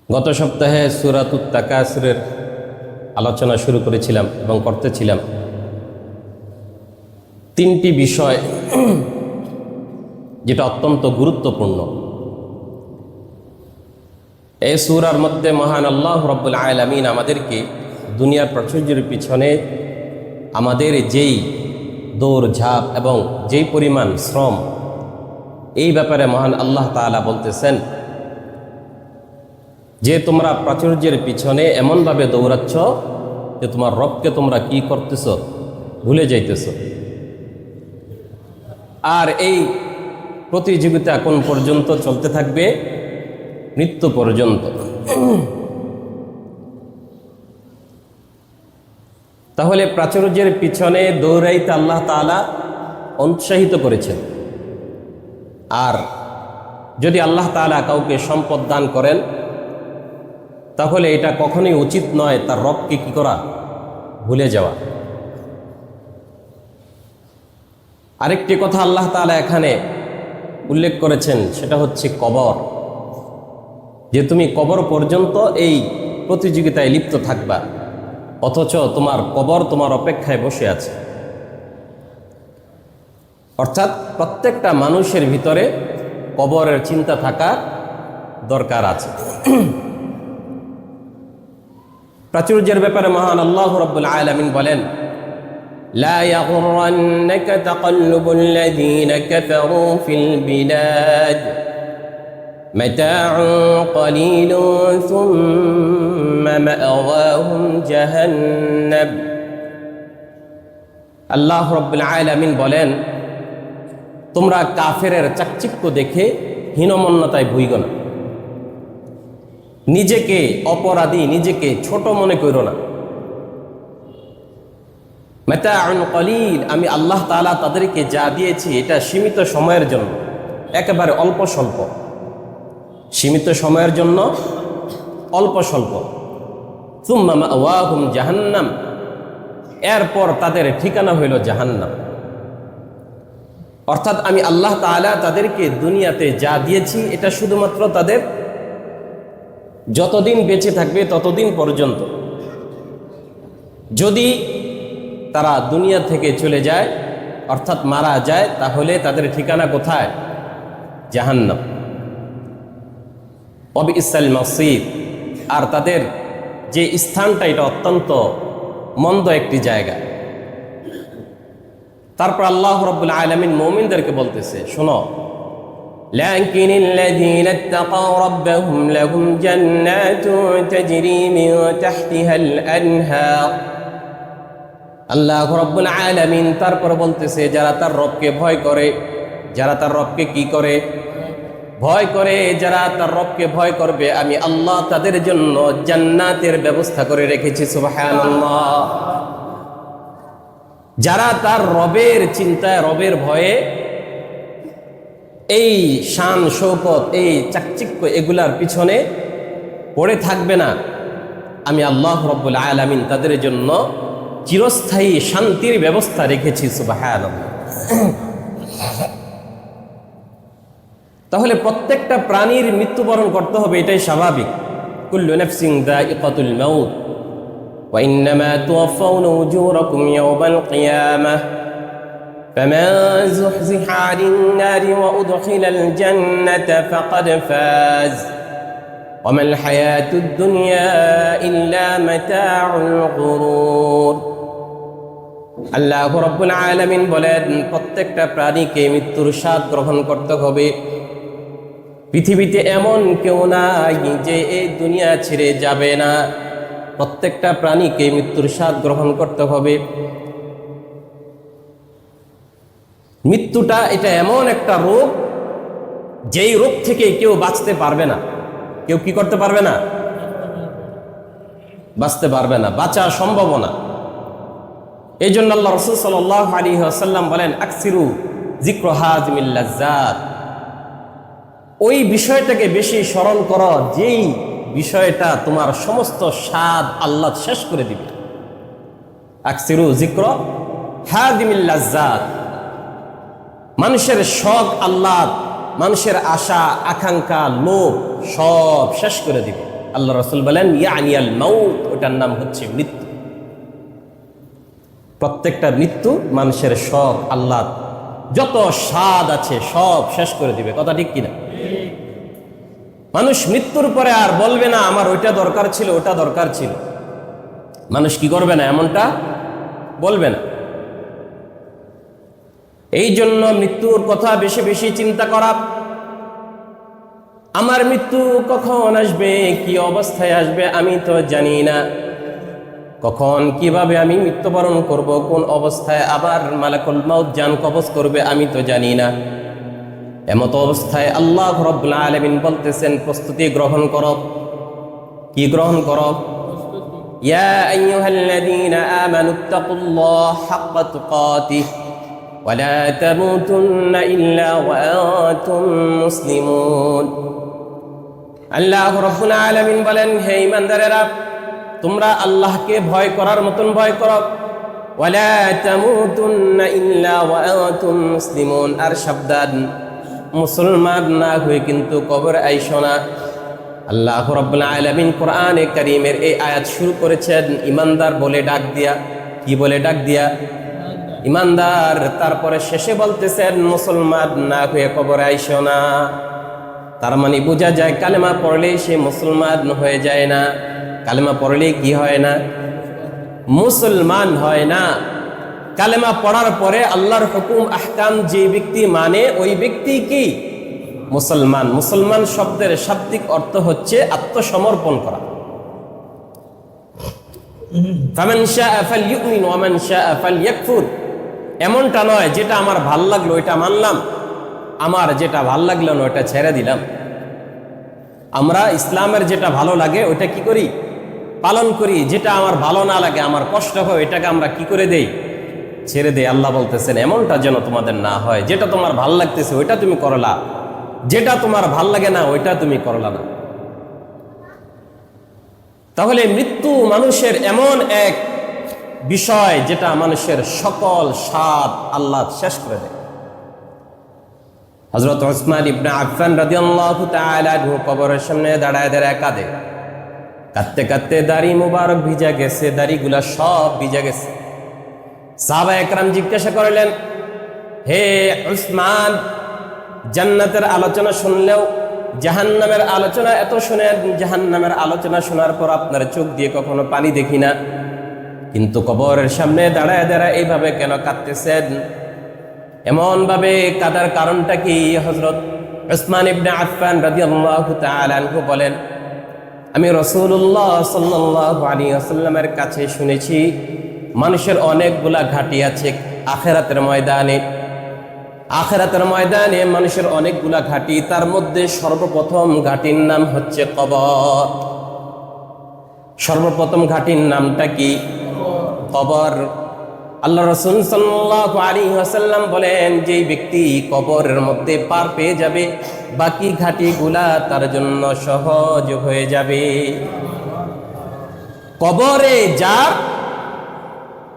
গত সপ্তাহে সূরাতুত তাকাসুরের আলোচনা শুরু করেছিলাম এবং করতেছিলাম। তিনটি বিষয় যেটা অত্যন্ত গুরুত্বপূর্ণ। এই সূরার মধ্যে মহান আল্লাহ রাব্বুল আলামিন আমাদেরকে দুনিয়ার প্রাচুর্যের পিছনে আমাদের যেই দৌড়ঝাঁপ এবং যেই পরিমাণ শ্রম, এই ব্যাপারে মহান আল্লাহ তাআলা বলতেছেন যে তোমরা প্রাচুর্যের পিছনে এমনভাবে দৌড়াচ্ছ যে তোমার রবকে তোমরা কি করতেছ, ভুলে যাইতেছ। আর এই প্রতিযোগিতা কোন পর্যন্ত চলতে থাকবে? মৃত্যু পর্যন্ত। তাহলে প্রাচুর্যের পিছনে দৌড়াইতে আল্লাহ তাআলা উৎসাহিত করেছেন। আর যদি আল্লাহ তাআলা কাউকে সম্পদ দান করেন, তাহলে এটা কখনোই উচিত নয় তার রবকে কি করা, ভুলে যাওয়া। আরেকটি কথা আল্লাহ তাআলা এখানে উল্লেখ করেছেন, সেটা হচ্ছে কবর, যে তুমি কবর পর্যন্ত এই প্রতিযোগিতায় লিপ্ত থাকবা, অথচ তোমার কবর তোমার অপেক্ষায় বসে আছে। অর্থাৎ প্রত্যেকটা মানুষের ভিতরে কবরের চিন্তা থাকা দরকার আছে। প্রাচুর্যের ব্যাপারে মহান আল্লাহ রাব্বুল আলামিন বলেন, লা ইয়াগুররান্নাকা তাকাল্লুবুল লাযীনা কাফারু ফিল বিলাদ মাতাউন ক্বালীলুন সুম্মা মা'ওয়াহুম জাহান্নাম। আল্লাহ রাব্বুল আলামিন বলেন, তোমরা কাফেরের চাকচিক্য দেখে হীনমন্যতায় ভুইগো না, নিজেকে অপরাধী, নিজেকে ছোট মনে করো না। মাতাউন ক্বালীল, আমি আল্লাহ তাআলা তাদেরকে যা দিয়েছি এটা সীমিত সময়ের জন্য, একেবারে অল্প স্বল্প, সীমিত সময়ের জন্য অল্প স্বল্প। সুম্মা মা'ওয়াহুম জাহান্নাম, এরপর তাদের ঠিকানা হইল জাহান্নাম। অর্থাৎ আমি আল্লাহ তাআলা তাদেরকে দুনিয়াতে যা দিয়েছি এটা শুধুমাত্র তাদের যতদিন বেঁচে থাকবে ততদিন পর্যন্ত। যদি তারা দুনিয়া থেকে চলে যায়, অর্থাৎ মারা যায়, তাহলে তাদের ঠিকানা কোথায়? জাহান্নাম। ওয়াবিসাল মাসীর, আর তাদের যে স্থানটা এটা অত্যন্ত মন্দ একটি জায়গা। তারপর আল্লাহ রাব্বুল আলামিন মুমিনদেরকে বলতেছে, শোনো, لكن الذين اتقوا ربهم لهم جنات تجري من تحتها الأنهار। আল্লাহ রাব্বুল আলামিন তারপর বলতেছে, যারা তার রবকে ভয় করে, যারা তার রবকে কি করে, ভয় করে, যারা তার রবকে ভয় করবে, আমি আল্লাহ তাদের জন্য জান্নাতের ব্যবস্থা করে রেখেছি। সুবহানাল্লাহ। যারা তার রবের চিন্তায়, রবের ভয়ে এই শান শৌকত, এই চাকচিক্য, এগুলার পিছনে পড়ে থাকবে না, আমি আল্লাহ রাব্বুল আলামিন তাদের জন্য চিরস্থায়ী শান্তির ব্যবস্থা রেখেছি। সুবহানাল্লাহ। তাহলে প্রত্যেকটা প্রাণীর মৃত্যুবরণ করতে হবে, এটাই স্বাভাবিক। কুল্লু নাফসিন যায়িকাতুল মাউত ওয়া ইন্নামা তুওয়াফাউনা উজুরাকুম ইয়াওমাল কিয়ামাহ فمن زحزح عن النار وأدخل الجنة فقد فاز وما الحياة الدنيا إلا متاع الغرور। আল্লাহ রাব্বুল আলামিন বলেন, প্রত্যেকটা প্রাণীকে মৃত্যুর স্বাদ গ্রহণ করতে হবে। পৃথিবীতে এমন কেউ নাই যে এই দুনিয়া ছেড়ে যাবে না, প্রত্যেকটা প্রাণীকে মৃত্যুর স্বাদ গ্রহণ করতে হবে। মৃত্যুটা এটা এমন একটা রোগ, যেই রোগ থেকে কেউ বাঁচতে পারবে না। কেউ কি করতে পারবে না? বাঁচতে পারবে না, বাঁচা সম্ভব না। এই জন্য আল্লাহ রাসূল সাল্লাল্লাহু আলাইহি ওয়াসাল্লাম বলেন, আকসিরু যিকরা হাযিমিল লাজ্জাত, ওই বিষয়টাকে বেশি স্মরণ করো যেই বিষয়টা তোমার সমস্ত স্বাদ আল্লাহ শেষ করে দিবে। আকসিরু যিকরা হাযিমিল লাজ্জাত, মানুষের শখ আহ্লাদ, মানুষের আশা আকাঙ্ক্ষা লোভ সব শেষ করে দিবে। আল্লাহ রাসূল বলেন ইয়ানিয়াল মাউত, ওটার নাম হচ্ছে মৃত্যু। প্রত্যেকটা মৃত্যু মানুষের সব আল্লাহ যত স্বাদ আছে সব শেষ করে দিবে, কথা ঠিক কিনা? মানুষ মৃত্যুর পরে আর বলবে না আমার ওইটা দরকার ছিল, ওটা দরকার ছিল। মানুষ কি করবে না, এমনটা বলবে না। এই জন্য মৃত্যুর কথা বেশি বেশি চিন্তা করা। আমার মৃত্যু কখন আসবে, কি অবস্থায় আসবে আমি তো জানি না। কখন কিভাবে আমি মৃত্যুবরণ করব, কোন অবস্থায় আবার মালাকুল মাউত জান কবজ করবে আমি তো জানি না। এমত অবস্থায় আল্লাহ রাব্বুল আলামিন বলতেছেন প্রস্তুতি গ্রহণ করো। কি গ্রহণ করো? ইয়া আইয়ুহাল্লাযীনা আমানুত্তাকুল্লাহ হাক্কা তুকাতিহ ওয়া লা তামুতুন্না ইল্লা ওয়া আনতুম মুসলিমুন। আল্লাহ রাব্বুল আলামিন বলেন, হে ঈমানদারেরা, তোমরা আল্লাহকে ভয় করার মতন ভয় করো। ওয়া লা তামুতুন্না ইল্লা ওয়া আনতুম মুসলিমুন, আর সাবধান, মুসলমান না হয়ে কিন্তু কবর আইসো না। আল্লাহ রাব্বুল আলামিন কোরআনে কারীমের এই আয়াত শুরু করেছেন ঈমানদার বলে ডাক দিয়া। কি বলে ডাক দিয়া? ঈমানদার। তারপরে শেষে বলতেছেন মুসলমান না হয়ে কবর আইসো না। তার মানে বোঝা যায় কালেমা পড়লেই সে মুসলমান হয়ে যায় না। কালেমা পড়লেই কি হয় না? মুসলমান হয় না। কালেমা পড়ার পরে আল্লাহর হুকুম আহকাম যে ব্যক্তি মানে ওই ব্যক্তি কি? মুসলমান। মুসলমান শব্দের শাব্দিক অর্থ হচ্ছে আত্মসমর্পণ করা। ফামান শাআ ফালইউমিন ওয়া মান শাআ ফালইয়াকফুর। এমনটা নয় যেটা আমার ভাল লাগলো ওইটা মানলাম, আমার যেটা ভাল লাগলো না ওইটা ছেড়ে দিলাম। আমরা ইসলামের যেটা ভালো লাগে ওইটা কি করি? পালন করি। যেটা আমার ভালো না লাগে, আমার কষ্ট হয়, এটাকে আমরা কি করে দেই? ছেড়ে দেই। আল্লাহ বলতেছেন এমনটা যেন তোমাদের না হয়। যেটা তোমার ভাল লাগতেছে ওইটা তুমি করলা, যেটা তোমার ভাল লাগে না ওইটা তুমি করলা না। তাহলে মৃত্যু মানুষের এমন এক বিষয় যেটা মানুষের সকল স্বাদ আল্লাহ শেষ করে দেয়। হযরত উসমান ইবনে আফফান রাদিয়াল্লাহু তাআলা আনহু কবরের সামনে দাঁড়ায় দাঁড়ায় কাঁদে। কাঁদতে কাঁদতে দাড়ি মুবারক ভিজা গেছে, দাড়িগুলা সব ভিজা গেছে। সাহাবা একরাম জিজ্ঞাসা করলেন, হে উসমান, জান্নাতের আলোচনা শুনলেও জাহান্নামের আলোচনা এত শুনেন, জাহান্নামের আলোচনা শোনার পর আপনার চোখ দিয়ে কখনো পানি দেখি না, কিন্তু কবরের সামনে দাঁড়ায় দাঁড়ায় এইভাবে কেন কাঁদতেছেন? এমন ভাবে কাদার কারণটা কি? হযরত উসমান ইবনে আফফান রাদিয়াল্লাহু তাআলা আনহু বলেন, আমি রাসূলুল্লাহ সাল্লাল্লাহু আলাইহি ওয়াসাল্লামের কাছে শুনেছি মানুষের অনেকগুলা ঘাঁটি আছে আখিরাতের ময়দানে। আখিরাতের ময়দানে মানুষের অনেকগুলা ঘাঁটি, তার মধ্যে সর্বপ্রথম ঘাঁটির নাম হচ্ছে কবর। সর্বপ্রথম ঘাঁটির নামটা কি? কবর। আল্লাহ রাসূল সাল্লাল্লাহু আলাইহি ওয়াসাল্লাম বলেন, যেই ব্যক্তি কবরের মধ্যে পার পেয়ে যাবে বাকি ঘাঁটিগুলা তার জন্য সহজ হয়ে যাবে। কবরে যার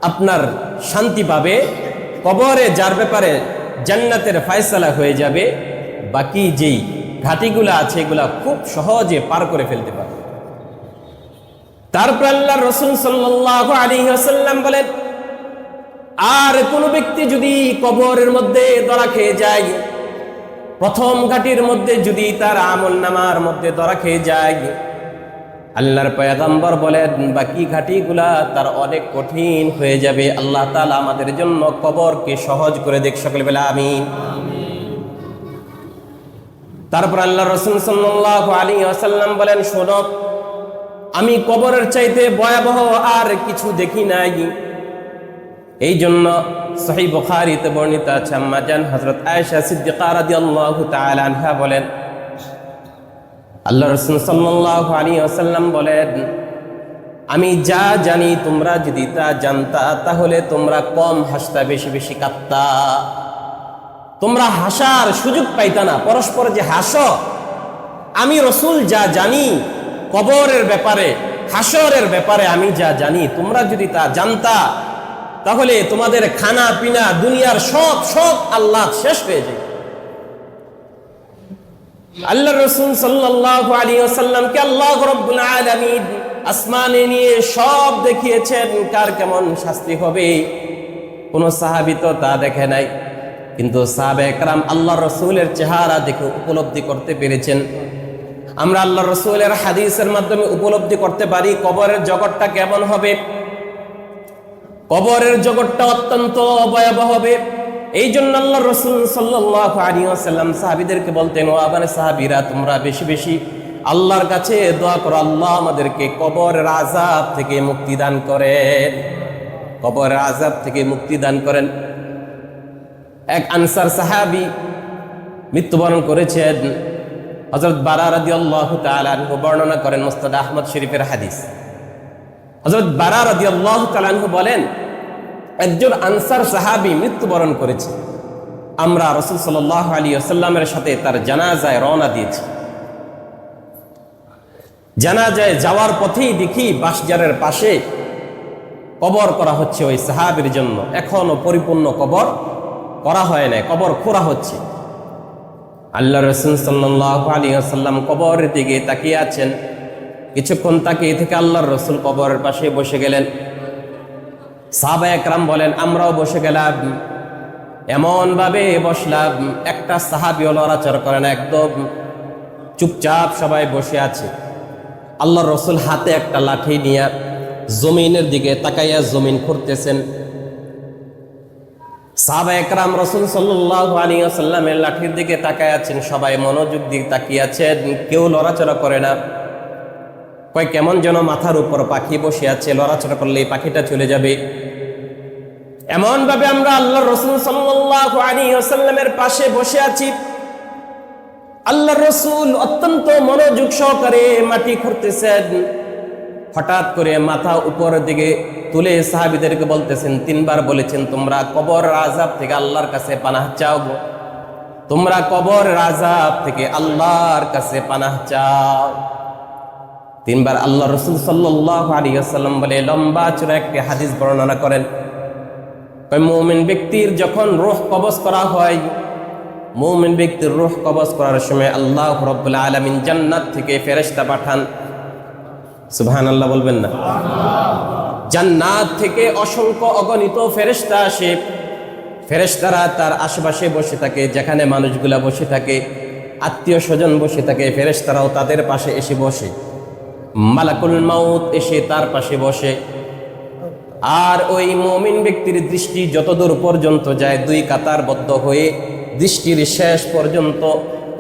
আপনার শান্তি পাবে, কবরে যার ব্যাপারে জান্নাতের ফয়সালা হয়ে যাবে, বাকি যেই ঘাঁটিগুলা আছে এগুলা খুব সহজে পার করে ফেলতে পারে। তারপর আল্লাহর রাসূল সাল্লাল্লাহু আলাইহি ওয়াসাল্লাম বলেন, আর কোন ব্যক্তি যদি কবরের মধ্যে ধরা খেয়ে যায়, প্রথম ঘাটির মধ্যে যদি তার আমলনামার মধ্যে ধরা খেয়ে যায়, আল্লাহর পয়গম্বর বলেন বাকি ঘাটিগুলা তার অনেক কঠিন হয়ে যাবে। আল্লাহ তাআলা আমাদের জন্য কবরকে সহজ করে দেখ, সকলে বলে আমিন। তারপর আল্লাহর রাসূল সাল্লাল্লাহু আলাইহি ওয়াসাল্লাম বলেন, শোনো, আমি কবরের চাইতে ভয়াবহ আর কিছু দেখি নাই। এই জন্য সহিহ বুখারীতে বর্ণিত আছে, আম্মা জান হযরত আয়েশা সিদ্দিকা রাদিয়াল্লাহু তাআলা আনহা বলেন, আল্লাহ রাসূল সাল্লাল্লাহু আলাইহি ওয়াসাল্লাম বলেন, আমি যা জানি তোমরা যদি তা জানতা তাহলে তোমরা কম হাসতা, বেশি বেশি কাঁদতা। তোমরা হাসার সুযোগ পাইতা না, পরস্পর যে হাসো। আমি রাসূল যা জানি কবরের ব্যাপারে, হাসরের ব্যাপারে আমি যা জানি, তোমরা যদি তা জানতা তাহলে তোমাদের খানা পিনা দুনিয়ার সব আল্লাহ শেষ হয়ে যায়। আল্লাহ রাসূল সাল্লাল্লাহু আলাইহি ওয়াসাল্লামকে আল্লাহ রাব্বুল আলামিন আসমানে নিয়ে সব দেখিয়েছেন কার কেমন শাস্তি হবে। কোন সাহাবী তো তা দেখে নাই, কিন্তু সাহাবায়ে কেরাম আল্লাহ রাসূলের চেহারা দেখে উপলব্ধি করতে পেরেছেন। আমরা আল্লাহ রাসূলের হাদিসের মাধ্যমে উপলব্ধি করতে পারি কবরের জগৎটা কেমন হবে। কবরের জগৎটা অত্যন্ত ভয়াবহ হবে। এই জন্য আল্লাহ রাসূল সাল্লাল্লাহু আলাইহি ওয়াসাল্লাম সাহাবীদেরকে বলতেন, ও আমার সাহাবীরা, তোমরা বেশি বেশি আল্লাহর কাছে দোয়া করো, আল্লাহ আমাদেরকে কবরের আযাব থেকে মুক্তি দান করেন, কবরের আযাব থেকে মুক্তি দান করেন। এক আনসার সাহাবী মৃত্যুবরণ করেছেন। হযরত বারা রাদিয়াল্লাহু তাআলা আনহু বর্ণনা করেন, মুসনাদ আহমদ শরীফের হাদিস। হযরত বারা রাদিয়াল্লাহু তাআলা আনহু বলেন, একজন আনসার সাহাবী মৃত্যুবরণ করেছে। আমরা রাসূল সাল্লাল্লাহু আলাইহি ওয়াসাল্লামের সাথে তার জানাজায় রওনা দিয়েছি। জানাজায় যাওয়ার পথেই দেখি বাসজারের পাশে কবর করা হচ্ছে ওই সাহাবীর জন্য। এখনো পরিপূর্ণ কবর করা হয় না, কবর খোঁড়া হচ্ছে। আল্লাহ রাসূল সাল্লাল্লাহু আলাইহি ওয়াসাল্লাম কবরের দিকে তাকিয়ে আছেন। কিছুক্ষণ তাকিয়ে থেকে আল্লাহর রাসূল কবরের পাশে বসে গেলেন। সাহাবায়ে কেরাম বলেন, আমরাও বসে গেলাম। এমন ভাবে বসলাম, একটা সাহাবীও নড়াচড়া করে না, একদম চুপচাপ সবাই বসে আছে। আল্লাহর রাসূল হাতে একটা লাঠি নিয়ে জমিনের দিকে তাকাইয়া জমিন খুঁড়তেছেন। সাহাবায়ে কেরাম রাসূল সাল্লাল্লাহু আলাইহি ওয়াসাল্লামের লাঠির দিকে তাকায় আছেন, সবাই মনোযোগ দিয়ে তাকিয়ে আছেন, কেউ লড়াচড়া করে না। কয় কেমন যেন মাথার উপর পাখি বসে আছে, লড়াচড়া করলে এই পাখিটা চলে যাবে। এমন ভাবে আমরা আল্লাহর রাসূল সাল্লাল্লাহু আলাইহি ওয়াসাল্লামের পাশে বসে আছি। আল্লাহর রাসূল অত্যন্ত মনোযোগ সহকারে মাটি খুঁড়তেছেন। হঠাৎ করে মাথা উপরের দিকে তুলে সাহাবীদেরকে বলতেছেন, তিনবার বলেছেন, তোমরা কবরের আযাব থেকে আল্লাহর কাছে পানাহ চাও, তোমরা কবরের আযাব থেকে আল্লাহর কাছে পানাহ চাও। তিনবার আল্লাহ রাসূল সাল্লাল্লাহু আলাইহি ওয়াসাল্লাম বলে লম্বা চূড়া একটি হাদিস বর্ণনা করেন। মুমিন ব্যক্তির যখন রূহ কবজ করা হয়, মুমিন ব্যক্তির রূহ কবজ করার সময় আল্লাহ রাব্বুল আলামিন জান্নাত থেকে ফেরেশতা পাঠান। সুবহানাল্লাহ বলবেন না? জান্নাত থেকে অসংখ্য অগণিত ফেরেশতা আসে। ফেরেশতারা তার আশেপাশে বসে থাকে, যেখানে মানুষগুলা বসে থাকে, আত্মীয় স্বজন বসে থাকে, ফেরেশতারাও তাদের পাশে এসে বসে। মালাকুল মাউত এসে তার পাশে বসে। আর ওই মুমিন ব্যক্তির দৃষ্টি যতদূর পর্যন্ত যায়, দুই কাতারবদ্ধ হয়ে দৃষ্টির শেষ পর্যন্ত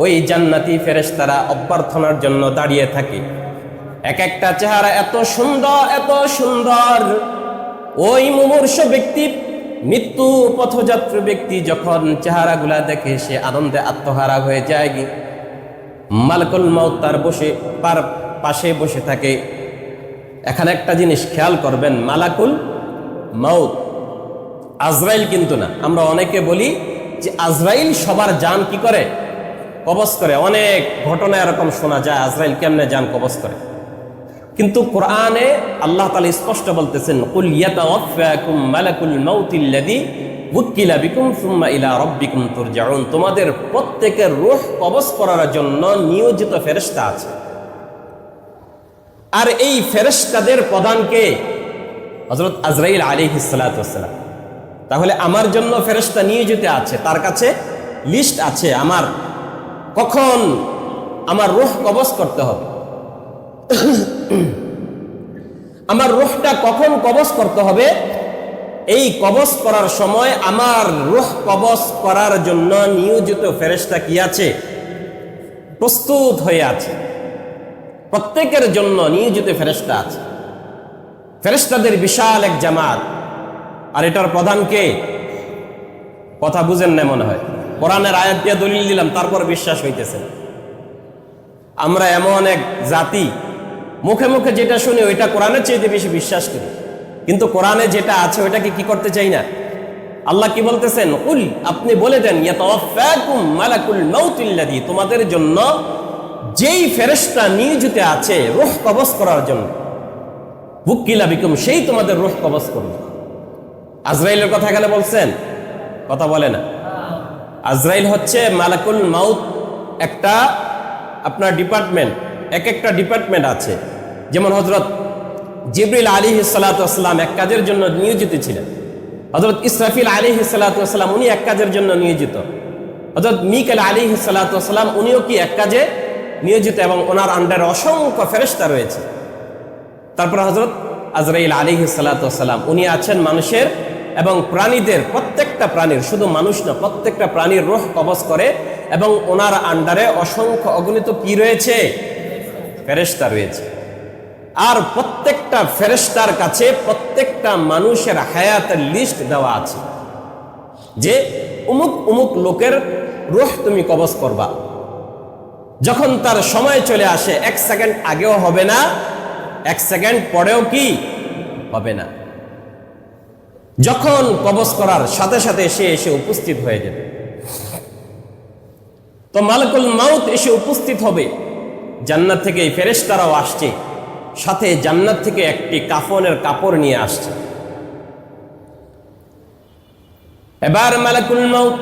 ওই জান্নাতি ফেরেশতারা অভ্যর্থনার জন্য দাঁড়িয়ে থাকে। এক একটা চেহারা এত সুন্দর, এত সুন্দর। ওই মুমূর্ষ ব্যক্তি, মৃত্যু পথযাত্রী ব্যক্তি যখন চেহারাগুলা দেখে সে আনন্দে আত্মহারা হয়ে যায়। মালাকুল মাউত তার পাশে বসে থাকে। এখানে একটা জিনিস খেয়াল করবেন, মালাকুল মাউত আজরাইল কিন্তু না। আমরা অনেকে বলি যে আজরাইল সবার জান কি করে, কবজ করে। অনেক ঘটনা এরকম শোনা যায় আজরাইল কেমনে জান কবজ করে। কিন্তু কোরআনে আল্লাহ তাআলা স্পষ্ট বলতেছেন, কুল ইয়াতাওয়াফাকুম মালাকুল মাউতিল্লাযী উকিলা বিকুম সুম্মা ইলা রাব্বিকুম তুরজাউন। তোমাদের প্রত্যেকের রূহ কবজ করার জন্য নিয়োজিত ফেরেশতা আছে। আর এই ফেরেশতাদের প্রধানকে হযরত আজরাইল আলাইহিস সালাতু ওয়াস সালাম। তাহলে আমার জন্য ফেরেশতা নিয়োজিত আছে, তার কাছে লিস্ট আছে আমার কখন আমার রূহ কবজ করতে হবে, আমার রূহটা কখন কবজ করতে হবে। এই কবজ করার সময় আমার রূহ কবজ করার জন্য নিয়োজিত ফেরেশতা কি আছে, প্রস্তুত হয়ে আছে। প্রত্যেকের জন্য নিয়োজিত ফেরেশতা আছে। ফেরেশতাদের বিশাল এক জামাত। আর এটার প্রধান কে? কথা বুঝেন না মনে হয়। কোরআনের আয়াত দিয়ে দলিল দিলাম, তারপর বিশ্বাস হইতেছে। আমরা এমন এক জাতি, মুখে মুখে যেটা শুনি ওইটা কোরআনের চাইতে বেশি বিশ্বাস করি, কিন্তু কোরআনে যেটা আছে ওইটাকে কি করতে চাই না। আল্লাহ কি বলতেছেন, কুল, আপনি বলে দেন, ইয়াতাওয়াফাকুম মালাকুল মাউতিল্লাযী, তোমাদের জন্য যেই ফেরেশতা নিয়োজিত আছে রূহ কবজ করার জন্য, উকিলা বিকুম, সেই তোমাদের রূহ কবজ করবে। আজরাইলের কথা এখানে বলছেন, কথা বলে না। আজরাইল হচ্ছে মালাকুল মাউত, একটা আপনার ডিপার্টমেন্ট, এক একটা ডিপার্টমেন্ট আছে। যেমন হযরত জিবরিল আলাইহিস সালাতু ওয়াস সালাম এক কাজের জন্য নিয়োজিত ছিলেন, হযরত ইসরাফিল আলাইহিস সালাতু ওয়াস সালাম উনি এক কাজের জন্য নিয়োজিত, হযরত মিকাইল আলাইহিস সালাতু ওয়াস সালাম উনিও কি এক কাজে নিয়োজিত এবং ওনার আন্ডারে অসংখ্য ফেরেশতা রয়েছে। তারপর হযরত আজরাইল আলাইহিস সালাতু ওয়াস সালাম উনি আছেন মানুষের এবং প্রাণীদের, প্রত্যেকটা প্রাণীর, শুধু মানুষ না, প্রত্যেকটা প্রাণীর রূহ কবজ করে এবং ওনার আন্ডারে অসংখ্য অগণিত কি রয়েছে? ফেরেশতা রয়েছে। আর প্রত্যেকটা ফেরেশতার কাছে প্রত্যেকটা মানুষের হায়াতের লিস্ট দেওয়া আছে যে অমুক অমুক লোকের রূহ তুমি কবজ করবা। যখন তার সময় চলে আসে, 1 সেকেন্ড আগেও হবে না, 1 সেকেন্ড পরেও কি হবে না। যখন কবজ করার সাথে সাথে সে এসে উপস্থিত হয়ে যাবে। তো মালাকুল মাউত এসে উপস্থিত হবে। জান্নাত থেকে এই ফেরেশতারাও আসছে, সাথে জান্নাত থেকে একটি কাফনের কাপড় নিয়ে আসছে। এবার মালাকুল মাউত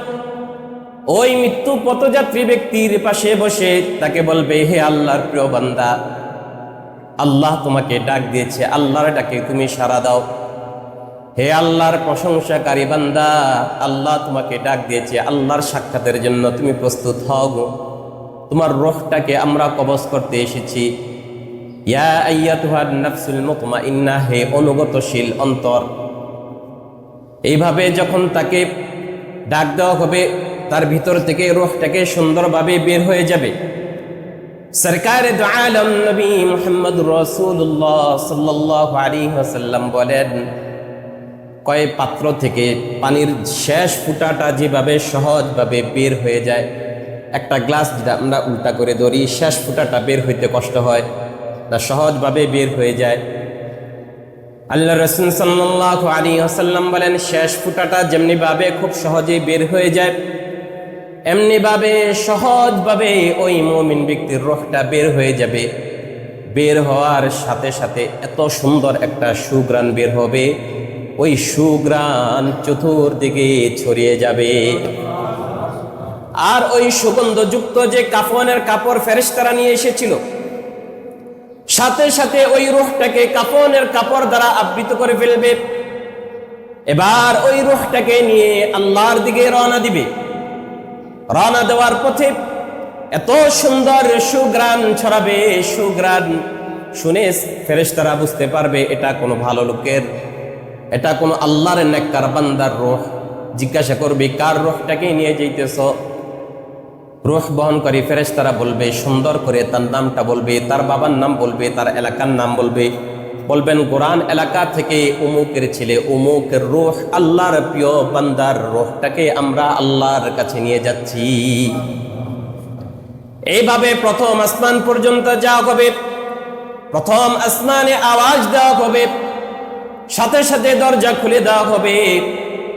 ওই মৃত্যু পথযাত্রী ব্যক্তির পাশে বসে তাকে বলবে, হে আল্লাহর প্রিয় বান্দা, আল্লাহ তোমাকে ডাক দিয়েছে, আল্লাহর ডাকে তুমি সাড়া দাও। হে আল্লাহর প্রশংসাকারী বান্দা, আল্লাহ তোমাকে ডাক দিয়েছে, আল্লাহর সাক্ষাতের জন্য তুমি প্রস্তুত হও গো। তোমার রূহটাকে আমরা কবজ করতে এসেছি। ইয়া আইয়াতুহান নাফসুল মুতমাইন্নাহ, হে অনুগতশীল অন্তর। এইভাবে যখন তাকে ডাক দেওয়া হবে, তার ভিতর থেকে রূহটাকে সুন্দরভাবে বের হয়ে যাবে। সরকারে দু আলম নবী মুহাম্মদুর রাসূলুল্লাহ সাল্লাল্লাহু আলাইহি ওয়াসাল্লাম বলেন, কয় পাত্র থেকে পানির শেষ ফুটাটা যেভাবে সহজভাবে বের হয়ে যায়, একটা গ্লাস যেটা আমরা উল্টা করে ধরি, শেষ ফুটাটা বের হইতে কষ্ট হয় না, সহজভাবে বের হয়ে যায়। আল্লাহ রাসূল সাল্লাল্লাহু আলাইহি ওয়াসাল্লাম বলেন, শেষ ফুটাটা যেমনি ভাবে খুব সহজেই বের হয়ে যায়, এমনি ভাবে সহজভাবে ওই মুমিন ব্যক্তির রূহটা বের হয়ে যাবে। বের হওয়ার সাথে সাথে এত সুন্দর একটা সুঘ্রাণ বের হবে, ওই সুঘ্রাণ চতুর্দিকে ছড়িয়ে যাবে। আর ওই সুগন্ধযুক্ত যে কাফনের কাপড় ফেরেশতারা নিয়ে এসেছিল, সাথে সাথে ওই রূহটাকে কাফনের কাপড় দ্বারা আবৃত করে ফেলবে। এবার ওই রূহটাকে নিয়ে আল্লাহর দিকে রওনা দিবে। রওনা দেওয়ার পথে এত সুন্দর সুঘ্রাণ ছড়াবে, সুঘ্রাণ শুনে ফেরেশতারা বুঝতে পারবে এটা কোনো ভালো লোকের, এটা কোনো আল্লাহর নেককার বান্দার রূহ। জিজ্ঞাসা করবে, কার রূহটাকে নিয়ে যাইতেছ? রূহ বহনকারী ফেরেশতারা বলবে, সুন্দর করে তার নামটা বলবে, তার বাবার নাম বলবে, তার এলাকার নাম বলবে। বলবেন, কোরআন এলাকা থেকে অমুকের ছেলে অমুকের রূহ, আল্লাহর প্রিয় বান্দার রূহটাকে আমরা আল্লাহর কাছে নিয়ে যাচ্ছি। এইভাবে প্রথম আসমান পর্যন্ত যাওয়া হবে। প্রথম আসমানে আওয়াজ দেওয়া হবে, সাথে সাথে দরজা খুলে দেওয়া হবে।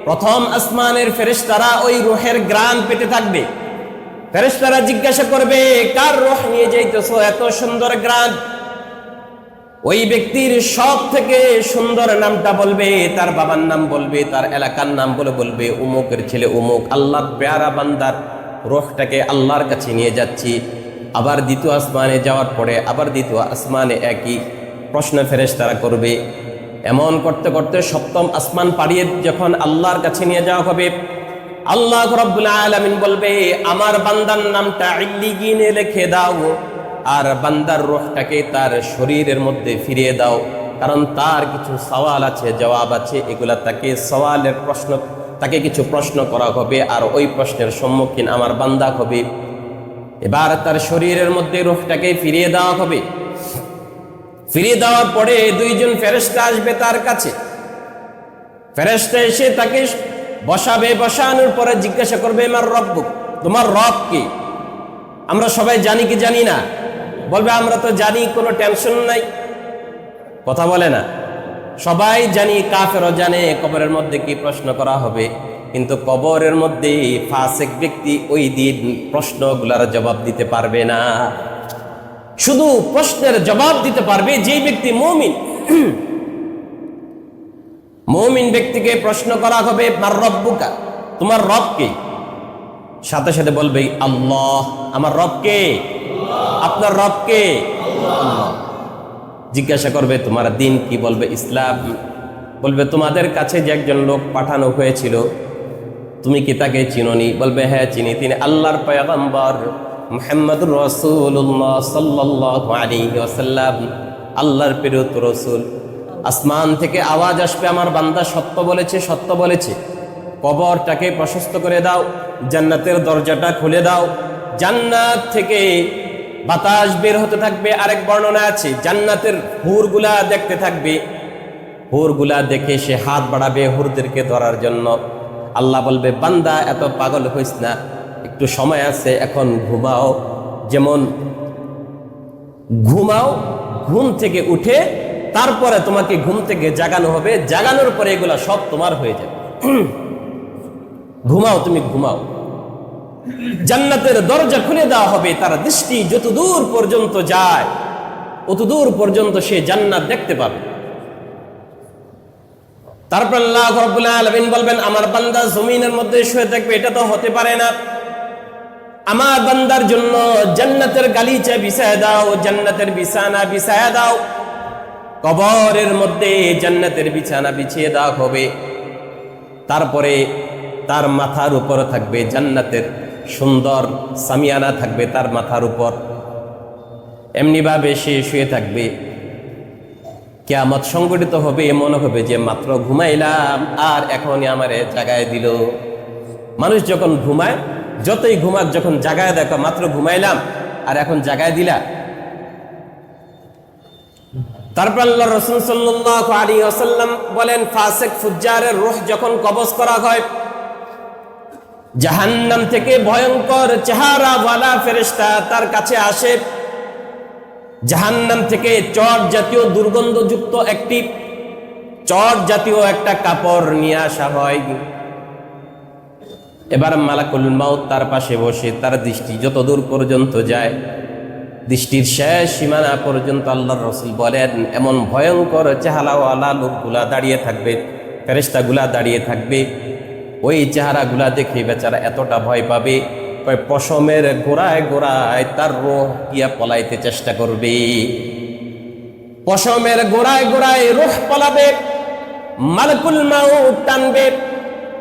প্রথম আসমানের ফেরেশতারা ওই রূহের ঘ্রাণ পেতে থাকবে। ফেরেশতারা জিজ্ঞাসা করবে, কার রূহ নিয়ে যাইতেছো এত সুন্দর ঘ্রাণ? ওই ব্যক্তির সব থেকে সুন্দর নামটা বলবে, তার বাবার নাম বলবে, তার এলাকার নাম বলবে, উমুকের ছেলে উমুক, আল্লাহর প্যারা বান্দার রূহটাকে আল্লাহর কাছে নিয়ে যাচ্ছি। আবার দ্বিতীয় আসমানে যাওয়ার পরে আবার দ্বিতীয় আসমানে একই প্রশ্ন ফেরেশতারা করবে। এমন করতে করতে সপ্তম আসমান পাড়িয়ে যখন আল্লাহর কাছে নিয়ে যাওয়া হবে, আল্লাহ রাব্বুল আলামিন বলবে, আমার বান্দার নামটা ইল্লিগিনে লিখে দাও আর বান্দার রূহটাকে তার শরীরের মধ্যে ফিরিয়ে দাও, কারণ তার কিছু সওয়াল আছে, জবাব আছে, এগুলা তাকে সওয়ালের প্রশ্ন, তাকে কিছু প্রশ্ন করা হবে আর ওই প্রশ্নের সম্মুখীন আমার বান্দা হবে। এবার তার শরীরের মধ্যে রূহটাকে ফিরিয়ে দেওয়া হবে। ফিরিয়ে দেওয়ার পরে দুইজন ফেরেশতা আসবে তার কাছে। ফেরেশতা এসে তাকে বসাবে, বসানোর পরে জিজ্ঞাসা করবে, আমার রব্বুক, তোমার রব কি? আমরা সবাই জানি কি জানি না? বলবে, আমরা তো জানি, কোনো টেনশন নাই। কথা বলে না, সবাই জানি, কাফেরও জানে কবরের মধ্যে কি প্রশ্ন করা হবে, কিন্তু কবরের মধ্যে ফাসিক ব্যক্তি ওই দিন প্রশ্নগুলোর জবাব দিতে পারবে না। শুধু প্রশ্নের জবাব দিতে পারবে যে ব্যক্তি মুমিন। মুমিন ব্যক্তিকে প্রশ্ন করা হবে, মার রব্বুকা, তোমার রব কে? সাথে সাথে বলবে, আল্লাহ, আমার রব কে? আপনার রব কে? আল্লাহ। জিজ্ঞাসা করবে তোমার দিন কি? বলবে ইসলাম। বলবে তোমাদের কাছে যে একজন লোক পাঠানো হয়েছিল তুমি কি তাকে চিনোনি? বলবে হ্যাঁ চিনি, তিনি আল্লাহর পয়গম্বর মুহাম্মদুর রাসূলুল্লাহ সাল্লাল্লাহু আলাইহি ওয়াসাল্লাম, আল্লাহর প্রেরিত রাসূল। আসমান থেকে আওয়াজ আসবে, আমার বান্দা সত্য বলেছে, সত্য বলেছে। কবরটাকে প্রশস্ত করে দাও, জান্নাতের দরজাটা খুলে দাও। জান্নাত থেকে বাতাস বের হতে থাকবে। আরেক বর্ণনা আছে জান্নাতের হুরগুলা দেখতে থাকবে, হুরগুলা দেখে সে হাত বাড়াবে হুরদেরকে ধরার জন্য। আল্লাহ বলবে বান্দা এত পাগল হইস না, একটু সময় আছে, এখন ঘুমাও। যেমন ঘুমাও, ঘুম থেকে উঠে তারপরে তোমাকে ঘুম থেকে জাগানো হবে, জাগানোর পরে এগুলা সব তোমার হয়ে যাবে। ঘুমাও, তুমি ঘুমাও। জান্নাতের দরজা খুলে দেওয়া হবে, তার দৃষ্টি যত দূর পর্যন্ত যায় অত দূর পর্যন্ত সে জান্নাত দেখতে পাবে। তারপর আল্লাহ রাব্বুল আলামিন বলবেন আমার বান্দা জমিনের মধ্যে শুয়ে থাকবে, এটা তো হতে পারে না। আমার বান্দার জন্য জান্নাতের গালিচা বিছায় দাও, জান্নাতের বিছানা বিছায় দাও। কবরের মধ্যে জান্নাতের বিছানা বিছিয়ে দেওয়া হবে। তারপরে তার মাথার উপর থাকবে জান্নাতের সুন্দর সামিয়ানা থাকবে তার মাথার উপর। এমনিভাবে সে শুয়ে থাকবে। কিয়ামত সংগঠিত হবে, মনে হবে যে মাত্র ঘুমাইলাম আর এখনই আমারে জাগায় দিল। মানুষ যখন ঘুমায়, যতই ঘুমাক, যখন জাগায় দেখো মাত্র ঘুমাইলাম আর এখন জাগায় দিলা। তারপর আল্লাহ রাসূল সাল্লাল্লাহু আলাইহি ওয়াসাল্লাম বলেন ফাসিক ফুজ্জারের রূহ যখন কবজ করা হয়, জাহান্নাম থেকে ভয়ঙ্কর চেহারাওয়ালা ফেরেশতা তার কাছে আসে। জাহান্নাম থেকে চট জাতীয় দুর্গন্ধযুক্ত একটি চট জাতীয় একটা কাপড় নিয়ে আসা হয়। এবার মালাকুল মাউত তার পাশে বসে, তার দৃষ্টি যত দূর পর্যন্ত যায়, দৃষ্টির শেষ সীমানা পর্যন্ত আল্লাহর রাসূল বলেন এমন ভয়ঙ্কর চেহারাওয়ালা লোকগুলা দাঁড়িয়ে থাকবে, ফেরেশতাগুলা দাঁড়িয়ে থাকবে। ওই চেহারাগুলা দেখে বেচারা এতটা ভয় পাবে, পশমের গোড়ায় গোড়ায় তার রূহ গিয়া পলাইতে চেষ্টা করবে। পশমের গোড়ায় গোড়ায় রূহ পলাবে, মালাকুল মাউত টানবে,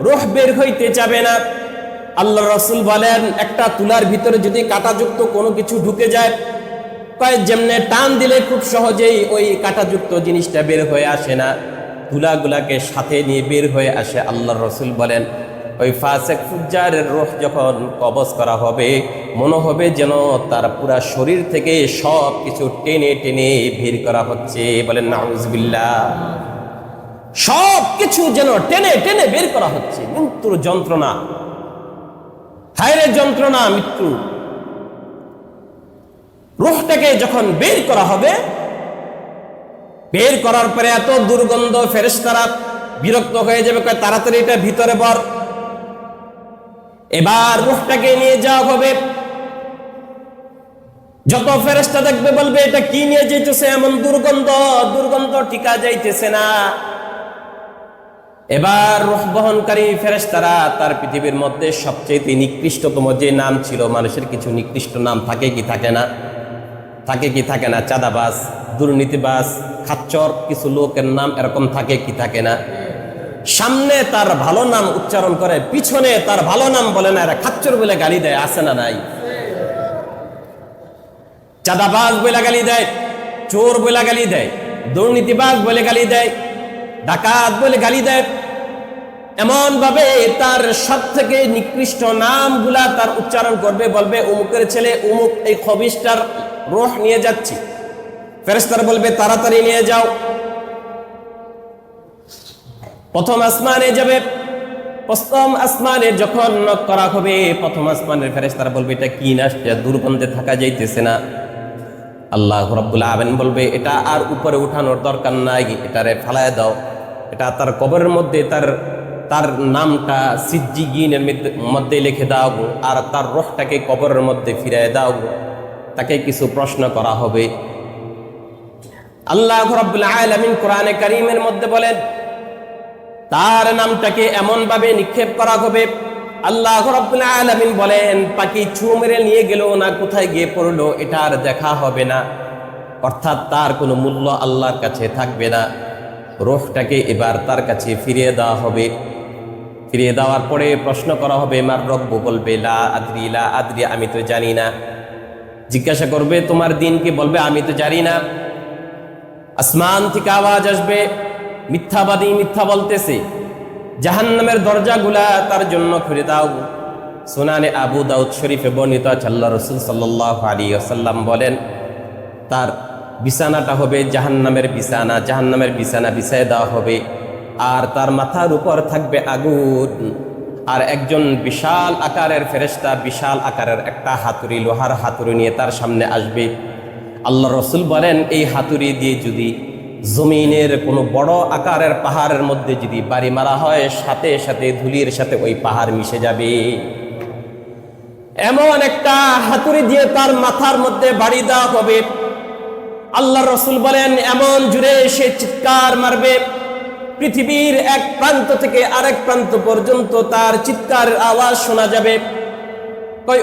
রূহ বের হইতে যাবে না। আল্লাহ রাসূল বলেন একটা তুলার ভিতরে যদি কাঁটাযুক্ত কোনো কিছু ঢুকে যায়, যেমনে টান দিলে খুব সহজেই ওই কাঁটাযুক্ত জিনিসটা বের হয়ে আসে না, তুলাগুলাকে সাথে নিয়ে বের হয়ে আসে। আল্লাহ রাসূল বলেন ওই ফাসিক ফুজ্জারের রূহ যখন কবজ করা হবে, মনে হবে যেন তার পুরা শরীর থেকে সব কিছু টেনে টেনে বের করা হচ্ছে। বলেন নাউযুবিল্লাহ। সব কিছু যেন টেনে টেনে বের করা হচ্ছে। মৃত্যুর যন্ত্রণা, হায়রে যন্ত্রণা মৃত্যু। রূহটাকে যখন বের করা হবে, বের করার পরে এত দুর্গন্ধ, ফেরেশতারা বিরক্ত হয়ে যাবে, কয় তাড়াতাড়ি এটা ভিতরে ভর। এবার রূহটাকে নিয়ে যাওয়া হবে। যত ফেরেশতা দেখবে বলবে এটা কি নিয়ে যাইতেছে, এমন দুর্গন্ধ, দুর্গন্ধ টিকা যাইতেছে না। এবার রূহ বহনকারী ফেরেশতারা তার পৃথিবীর মধ্যে সবচেয়ে নিকৃষ্টতম যে নাম ছিল, মানুষের কিছু নিকৃষ্ট নাম থাকে কি থাকে না? থাকে কি থাকে না? চাঁদাবাজ, দুর্নীতিবাজ, খাচ্চর কিছু লোকের নাম এরকম থাকে কি থাকে না? সামনে তার ভালো নাম উচ্চারণ করে, পিছনে তার ভালো নাম বলে না, এরা খাচ্চর বলে গালি দেয়, আছে না নাই? চাঁদাবাজ বলে গালি দেয়, চোর বলে গালি দেয়, দুর্নীতিবাজ বলে গালি দেয়, ডাকাত বলে গালি দেয়। এমন ভাবে তার সব থেকে নিকৃষ্ট নামগুলা তার উচ্চারণ করবে, বলবে অমুকের ছেলে অমুক এই খবিশটার রূহ নিয়ে যাচ্ছি। ফেরেশতারা বলবে তাড়াতাড়ি নিয়ে যাও। প্রথম আসমানে যাবে। প্রথম আসমানে যখন নক করা হবে, প্রথম আসমানের ফেরেশতারা বলবে এটা কি না, দুর্গন্ধে থাকা যাইতেছে না। আল্লাহ রাব্বুল আলামিন বলবে এটা আর উপরে উঠানোর দরকার নাই, এটারে ফালায় দাও। এটা তার কবরের মধ্যে তার নামটা সিজ্জিগিনের মধ্যে লিখে দাও, আর তার রূহটাকে কবরের মধ্যে ফিরিয়ে দাও। তাকে কিছু প্রশ্ন করা হবে। আল্লাহ রাব্বুল আলামিন কোরআনে কারীমের মধ্যে বলেন তার নামটাকে এমন ভাবে নিক্ষেপ করা হবে আল্লাহ রাব্বুল আলামিন বলেন, পাখি ছু মেরে নিয়ে গেল না, কোথায় গিয়ে পড়লো এটা আর দেখা হবে না, অর্থাৎ তার কোনো মূল্য আল্লাহর কাছে থাকবে না। রূহটাকে এবার তার কাছে ফিরিয়ে দেওয়া হবে। ফিরিয়ে দেওয়ার পরে প্রশ্ন করা হবে, মার রব্বু, বলবে লা আদরি, লা আদরি, আমি তো জানি না। জিজ্ঞাসা করবে তোমার দিন কি, বলবে আমি তো জানি না। আসমান থেকে আওয়াজ আসবে, মিথ্যাবাদী মিথ্যা বলতেছে, জাহান্নামের দরজাগুলা তার জন্য খুলে দাও। সুনানে আবু দাউদ শরীফে বর্ণিত আছে, আল্লাহ রাসূল সাল্লাল্লাহু আলাইহি ওয়াসাল্লাম বলেন, তার বিছানাটা হবে জাহান্নামের বিছানা, জাহান্নামের বিছানা বিছায় দেওয়া হবে, আর তার মাথার উপর থাকবে আগুন। আর একজন বিশাল আকারের ফেরেশতা, বিশাল আকারের একটা হাতুড়ি, লোহার হাতুড়ি নিয়ে তার সামনে আসবে। আল্লাহ রাসূল বলেন, এই হাতুড়ি দিয়ে যদি জমিনের কোনো বড় আকারের পাহাড়ের মধ্যে যদি বাড়ি মারা হয়, সাথে সাথে ধুলির সাথে ওই পাহাড় মিশে যাবে। এমন একটা হাতুড়ি দিয়ে তার মাথার মধ্যে বাড়ি দেওয়া হবে। আল্লাহ রাসূল বলেন, এমন জোরে সে চিৎকার মারবে, পৃথিবীর এক প্রান্ত থেকে আরেক প্রান্ত পর্যন্ত তার চিৎকারের আওয়াজ শোনা যাবে।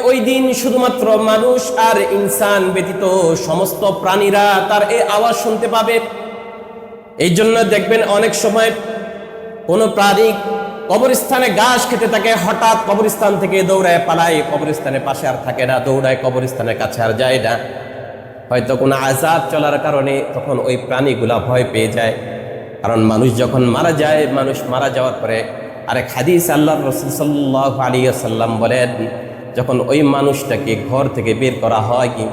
ওই দিন শুধুমাত্র মানুষ আর ইনসান ব্যতীত সমস্ত প্রাণীরা তার এই আওয়াজ শুনতে পাবে। এই জন্য দেখবেন অনেক সময় কোনো প্রাণী কবরস্থানে ঘাস খেতে থাকে, হঠাৎ কবরস্থান থেকে দৌড়ায় পালায়, কবরস্থানের পাশে আর থাকে না, দৌড়ায় কবরস্থানের কাছে আর যায় না। হয়তো কোনো আযাব চলার কারণে তখন ওই প্রাণীগুলা ভয় পেয়ে যায়। কারণ মানুষ যখন মারা যায়, মানুষ মারা যাওয়ার পরে আরেক হাদিস আল্লাহর রাসূল সাল্লাল্লাহু আলাইহি ওয়াসাল্লাম বলেন, যখন ওই মানুষটাকে ঘর থেকে বের করা হয়, কি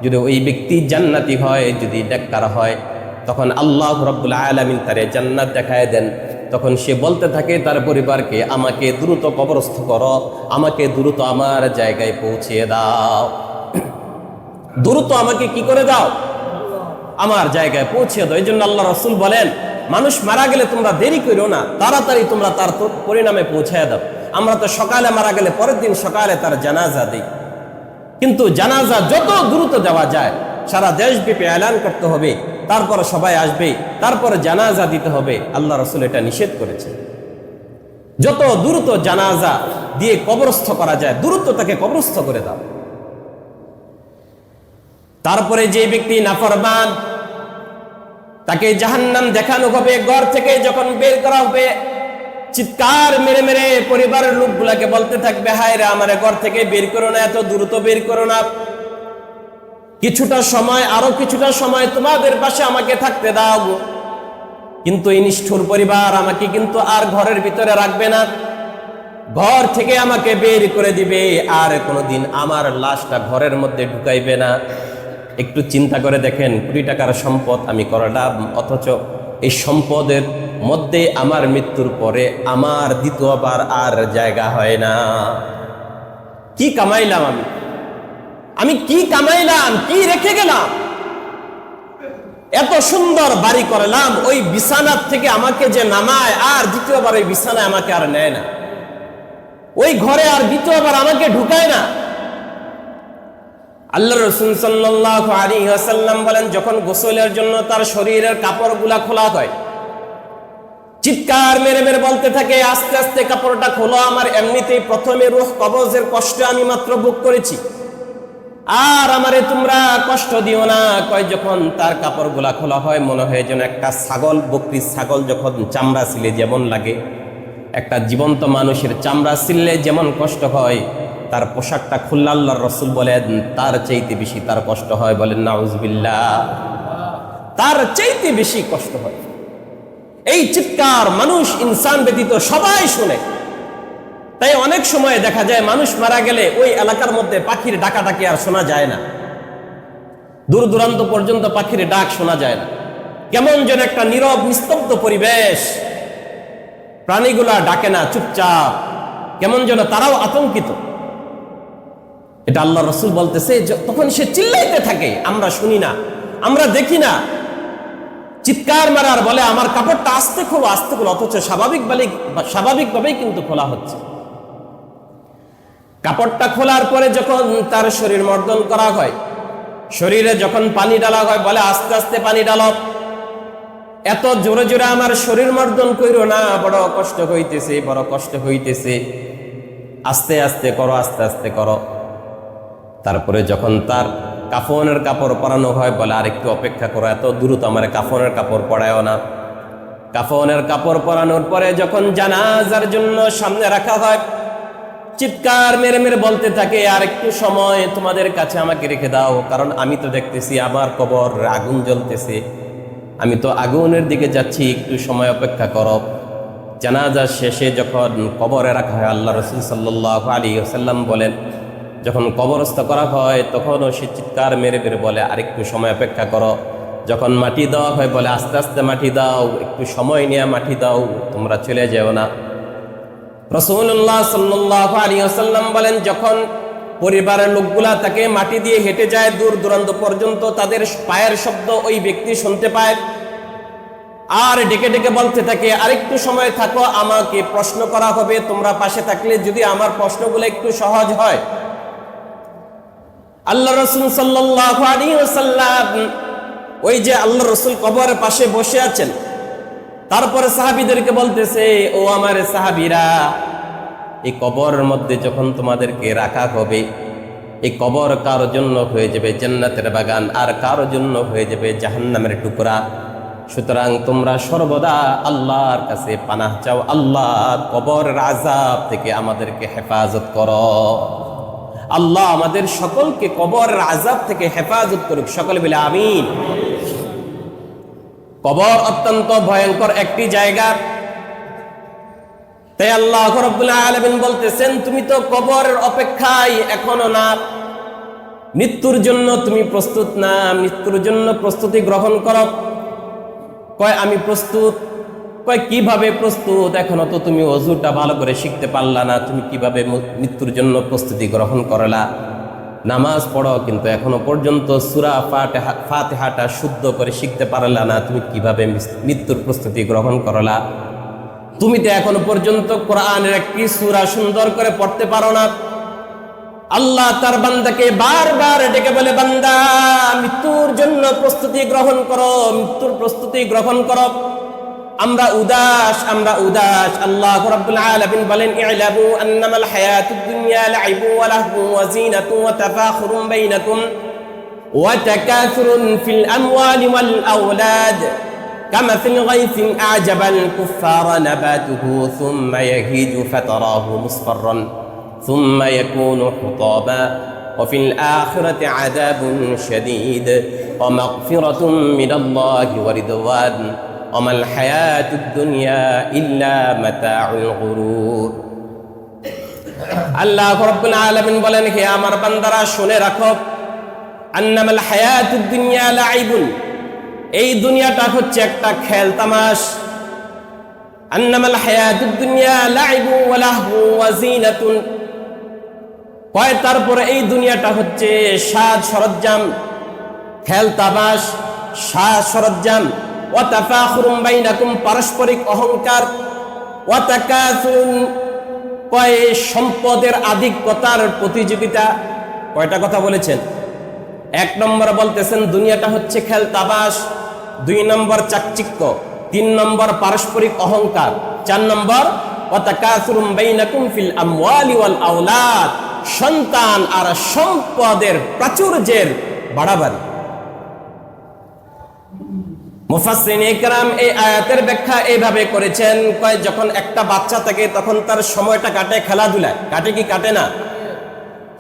যদি ওই ব্যক্তি জান্নাতি হয়, যদি নেককার হয়, তখন আল্লাহ রাব্বুল আলামিন তারে জান্নাত দেখায় দেন। তখন সে বলতে থাকে তার পরিবারকে, আমাকে দ্রুত কবরস্থ করো, আমাকে দ্রুত আমার জায়গায় পৌঁছিয়ে দাও, দ্রুত আমাকে কি করে দাও, আমার জায়গায় পৌঁছে দাও। এই জন্য আল্লাহ রাসূল বলেন, মানুষ মারা গেলে তোমরা দেরি করো না, তাড়াতাড়ি তোমরা তার পরিণামে পৌঁছায় দাও। আমরা তো সকালে মারা গেলে পরের দিন সকালে তার জানাজা দিই, কিন্তু জানাজা যত দ্রুত দেওয়া যায়, সারা দেশব্যাপী এলান করতে হবে, তারপর সবাই আসবে, তারপর জানাজা দিতে হবে। আল্লাহ রাসূল এটা নিষেধ করেছে। যত দ্রুত জানাজা দিয়ে কবরস্থ করা যায়, দ্রুত তাকে কবরস্থ করে দাও। তারপরে যে ব্যক্তি নাফরমান, তাকে জাহান্নাম দেখানো হবে। ঘর থেকে যখন বের করা হবে, চিৎকার মেরে মেরে পরিবারের লোকগুলাকে বলতে থাকবে, হায় রে, আমার ঘর থেকে বের করো না, এত দ্রুত বের করো না, কিছুটা সময়, আরো কিছুটা সময় তোমাদের পাশে আমাকে থাকতে দাও। কিন্তু এই নিষ্ঠুর পরিবার আমাকে কিন্তু আর ঘরের ভিতরে রাখবে না, ঘর থেকে আমাকে বের করে দিবে, আর কোনোদিন আমার লাশটা ঘরের মধ্যে ঢুকাইবে না। একটু চিন্তা করে দেখেন, কোটি টাকার সম্পদ আমি করলাম, অথচ এই সম্পদের মধ্যে আমার মৃত্যুর পরে আমার দ্বিতীয়বার আর জায়গা হয় না। কি কামাইলাম আমি কি কামাইলাম, কি রেখে গেলাম? এত সুন্দর বাড়ি করলাম, ওই বিছানার থেকে আমাকে যে নামায়, আর দ্বিতীয়বার ওই বিছানায় আমাকে আর নেয় না, ওই ঘরে আর দ্বিতীয়বার আমাকে ঢুকায় না। আল্লাহ রাসূল সাল্লাল্লাহু আলাইহি ওয়াসাল্লাম বলেন, যখন গোসলের জন্য তার শরীরের কাপড়গুলা খোলা হয়, চিৎকার মেরে মেরে বলতে থাকে, আস্তে আস্তে কাপড়টা খোলো, আমার এমনিতেই প্রথমে রূহ কবজের কষ্ট আমি মাত্র ভোগ করেছি, আর আমারে তোমরা কষ্ট দিও না। যখন তার কাপড়গুলা খোলা হয়, মনে হয় যেন একটা ছাগল, বকরি ছাগল যখন চামড়া ছিলে যেমন লাগে, একটা জীবন্ত মানুষের চামড়া ছিলে যেমন কষ্ট হয়, তার পোশাকটা খুললে আল্লাহর রাসূল বলেন তার চাইতে বেশি তার কষ্ট হয়। বলেন নাউজুবিল্লাহ, তার চাইতে বেশি কষ্ট হয়। এই চিৎকার মানুষ ইনসান ব্যতীত সবাই শুনে। তাই অনেক সময় দেখা যায় মানুষ মারা গেলে ওই এলাকার মধ্যে পাখির ডাকাডাকি আর শোনা যায় না, দূর দূরান্ত পর্যন্ত পাখির ডাক শোনা যায় না, কেমন যেন একটা নীরব নিস্তব্ধ পরিবেশ, প্রাণীগুলা ডাকে না, চুপচাপ, কেমন যেন তারাও আতঙ্কিত। এটা আল্লাহ রাসূল বলতেছে, তখন সে চিল্লাইতে থাকে, আমরা শুনি না, আমরা দেখি না, চিৎকার মারার বলে আমার কাপড়টা আস্তে খোলো, আস্তে খোলো, অথচ স্বাভাবিকভাবেই কিন্তু খোলা হচ্ছে। কাপড়টা খোলার পরে যখন তার শরীর মর্দন করা হয়, শরীরে যখন পানি ডালা হয়, বলে আস্তে আস্তে পানি ডালো, এত জোরে জোরে আমার শরীর মর্দন কইরো না, বড় কষ্ট হইতেছে, বড় কষ্ট হইতেছে। আস্তে আস্তে করো, আস্তে আস্তে করো। তারপরে যখন তার কাফনের কাপড় পরানো হয় বলে আরেকটু অপেক্ষা করো, এত দ্রুত আমার কাফনের কাপড় পরায়ও না। কাফনের কাপড় পরানোর পরে যখন জানাজার জন্য সামনে রাখা হয়, চিৎকার মেরে মেরে বলতে থাকে আর একটু সময় তোমাদের কাছে আমাকে রেখে দাও, কারণ আমি তো দেখতেছি আমার কবর আগুন জ্বলতেছে, আমি তো আগুনের দিকে যাচ্ছি, একটু সময় অপেক্ষা করো। জানাজার শেষে যখন কবরে রাখা হয়, আল্লাহ রাসূল সাল্লাল্লাহু আলাইহি ওয়াসাল্লাম বলেন যখন কবরস্থ করা হয় তখনও সে চিৎকার মেরে মেরে বলে আরেকটু সময় অপেক্ষা করো। যখন মাটি দেওয়া হয় বলে আস্তে আস্তে মাটি দাও, একটু সময় নিয়ে মাটি দাও, তোমরা চলে যেও না। রাসূলুল্লাহ সাল্লাল্লাহু আলাইহি ওয়াসাল্লাম বলেন যখন পরিবারের লোকগুলা তাকে মাটি দিয়ে হেঁটে যায় দূর দূরান্ত পর্যন্ত, তাদের পায়ের শব্দ ওই ব্যক্তি শুনতে পায় আর ডেকে ডেকে বলতে থাকে আরেকটু সময় থাকো, আমাকে প্রশ্ন করা হবে, তোমরা পাশে থাকলে যদি আমার প্রশ্নগুলো একটু সহজ হয়। আল্লাহ রাসূল সাল্লাল্লাহু আলাইহি ওয়াসাল্লাম ওই যে আল্লাহ রাসূল কবরের পাশে বসে আছেন, তারপরে সাহাবীদেরকে বলতেছে ও আমার সাহাবীরা, এই কবরের মধ্যে যখন তোমাদেরকে রাখা হবে, এই কবর কারোর জন্য হয়ে যাবে জান্নাতের বাগান আর কারোর জন্য হয়ে যাবে জাহান্নামের টুকরা। সুতরাং তোমরা সর্বদা আল্লাহর কাছে পানাহ চাও, আল্লাহ কবরের আযাব থেকে আমাদেরকে হেফাজত করো। আল্লাহ আমাদের সকলকে কবরের আযাব থেকে হেফাজত করুক, সকলে বলে আমিন। কবর অত্যন্ত ভয়ঙ্কর একটি জায়গা, তাই আল্লাহ রাব্বুল আলামিন বলতেছেন তুমি তো কবরের অপেক্ষায় এখনো না, মৃত্যুর জন্য তুমি প্রস্তুত না, মৃত্যুর জন্য প্রস্তুতি গ্রহণ করো। কয় আমি প্রস্তুত। কয় কিভাবে প্রস্তুত? এখনো তো তুমি ওযুটা ভালো করে শিখতে পারলা না, তুমি কিভাবে মৃত্যুর জন্য প্রস্তুতি গ্রহণ করলা? নামাজ পড়ো কিন্তু এখনো পর্যন্ত সূরা ফাতিহাটা শুদ্ধ করে শিখতে পারলা না, তুমি কিভাবে মৃত্যুর প্রস্তুতি গ্রহণ করলা? তুমি তো এখনো পর্যন্ত কোরআনের একটি সূরা সুন্দর করে পড়তে পারো না। আল্লাহ তার বান্দাকে বারবার ডেকে বলে বান্দা মৃত্যুর জন্য প্রস্তুতি গ্রহণ করো, মৃত্যুর প্রস্তুতি গ্রহণ করো। আমরা উদাস, আমরা উদাস। আল্লাহ রাব্বুল আলামিন বলেন ই'লামু আন্নামাল হায়াতুদ দুনিয়া লাইবু ওয়া লাহবু ওয়া জিনাতুন ওয়া তাফাখুরুন বাইনাকুম ওয়া তাকাসুরুন ফিল আমওয়ালি ওয়াল আওলাদ কামাথিল গায়থিন আ'জাবাল কুফফারা নাবাতুহু সুম্মা ইয়াহিজু ফাতারাহু মুসফাররান সুম্মা ইয়াকুনু হুতাবা ওয়া ফিল আখিরাতি আযাবুন শাদীদ ওয়া মাগফিরাতুম মিনাল্লাহি ওয়া রিদওয়ান ওমাল হায়াতুদ দুনিয়া ইল্লা মাতাউল গুরুর। আল্লাহ রাব্বুল আলামিন বলেন হে আমার বান্দারা শুনে রাখো, আন্নামাল হায়াতুদ দুনিয়া লাইবুন, এই দুনিয়াটা হচ্ছে একটা খেল তামাশ। আন্নামাল হায়াতুদ দুনিয়া লাইবু ওয়া লাহু ওয়া জিনাতুন, কয় তারপরে এই দুনিয়াটা হচ্ছে সাজ সরঞ্জাম, খেল তামাশ, সাজ সরঞ্জাম। ওয়া তাফাখুরুম বাইনাকুম, পারস্পরিক অহংকার। ওয়া তাকাসুরুন, কয় সম্পদের আধিক্যতার প্রতিযোগিতা। কয়টা কথা বলেছেন? এক নম্বর বলতেছেন দুনিয়াটা হচ্ছে খেল তামাশ, 2 নম্বর চাকচিক্য, 3 নম্বর পারস্পরিক অহংকার, 4 নম্বর ওয়া তাকাসুরুম বাইনাকুম ফিল আমওয়ালি ওয়াল আওলাদ, সন্তান আর সম্পদের প্রাচুর্যের বাড়াবাড়ি। মুফাসসিরিন ইকরাম এই আয়াতের ব্যাখ্যা এইভাবে করেছেন, কয় যখন একটা বাচ্চা থাকে তখন তার সময়টা কাটে খেলাধুলায়, কাটে কি কাটে না?